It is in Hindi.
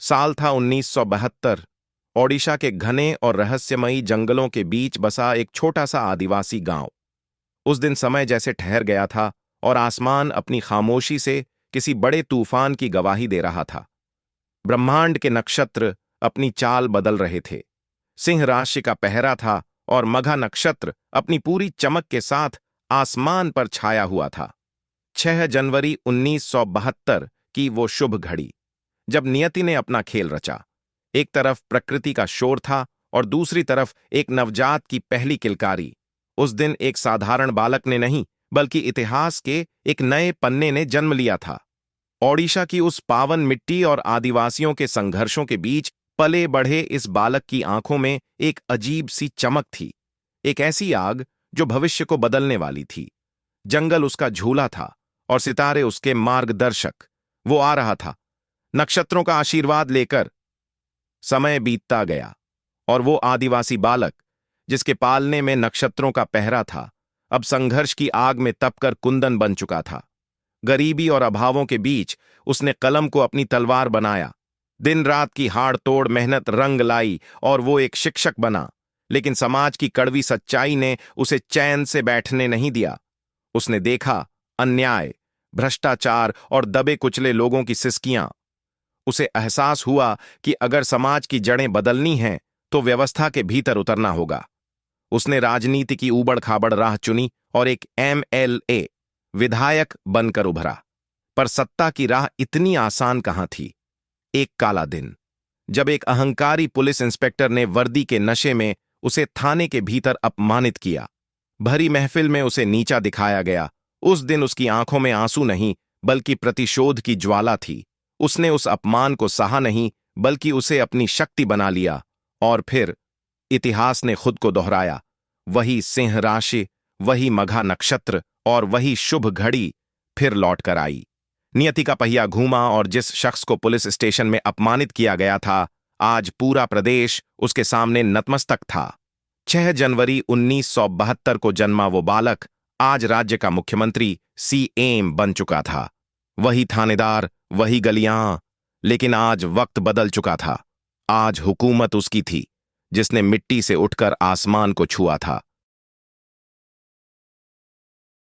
साल था 1972। ओडिशा के घने और रहस्यमयी जंगलों के बीच बसा एक छोटा सा आदिवासी गांव। उस दिन समय जैसे ठहर गया था और आसमान अपनी खामोशी से किसी बड़े तूफान की गवाही दे रहा था। ब्रह्मांड के नक्षत्र अपनी चाल बदल रहे थे। सिंह राशि का पहरा था और मघा नक्षत्र अपनी पूरी चमक के साथ आसमान पर छाया हुआ था। 6 जनवरी 1972 की वो शुभ घड़ी, जब नियति ने अपना खेल रचा। एक तरफ प्रकृति का शोर था और दूसरी तरफ एक नवजात की पहली किलकारी। उस दिन एक साधारण बालक ने नहीं, बल्कि इतिहास के एक नए पन्ने ने जन्म लिया था। ओडिशा की उस पावन मिट्टी और आदिवासियों के संघर्षों के बीच पले बढ़े इस बालक की आंखों में एक अजीब सी चमक थी, एक ऐसी आग जो भविष्य को बदलने वाली थी। जंगल उसका झूला था और सितारे उसके मार्गदर्शक। वो आ रहा था, नक्षत्रों का आशीर्वाद लेकर। समय बीतता गया और वो आदिवासी बालक, जिसके पालने में नक्षत्रों का पहरा था, अब संघर्ष की आग में तपकर कुंदन बन चुका था। गरीबी और अभावों के बीच उसने कलम को अपनी तलवार बनाया। दिन रात की हाड़ तोड़ मेहनत रंग लाई और वो एक शिक्षक बना। लेकिन समाज की कड़वी सच्चाई ने उसे चैन से बैठने नहीं दिया। उसने देखा अन्याय, भ्रष्टाचार और दबे कुचले लोगों की सिसकियां। उसे एहसास हुआ कि अगर समाज की जड़ें बदलनी हैं तो व्यवस्था के भीतर उतरना होगा। उसने राजनीति की ऊबड़ खाबड़ राह चुनी और एक MLA विधायक बनकर उभरा। पर सत्ता की राह इतनी आसान कहां थी। एक काला दिन, जब एक अहंकारी पुलिस इंस्पेक्टर ने वर्दी के नशे में उसे थाने के भीतर अपमानित किया। भरी महफिल में उसे नीचा दिखाया गया। उस दिन उसकी आंखों में आंसू नहीं, बल्कि प्रतिशोध की ज्वाला थी। उसने उस अपमान को सहा नहीं, बल्कि उसे अपनी शक्ति बना लिया। और फिर इतिहास ने खुद को दोहराया। वही सिंह राशि, वही मघा नक्षत्र और वही शुभ घड़ी फिर लौट कर आई। नियति का पहिया घूमा और जिस शख्स को पुलिस स्टेशन में अपमानित किया गया था, आज पूरा प्रदेश उसके सामने नतमस्तक था। 6 जनवरी 1972 को जन्मा वो बालक आज राज्य का मुख्यमंत्री CM बन चुका था। वही थानेदार, वही गलियां। लेकिन आज वक्त बदल चुका था। आज हुकूमत उसकी थी, जिसने मिट्टी से उठकर आसमान को छुआ था।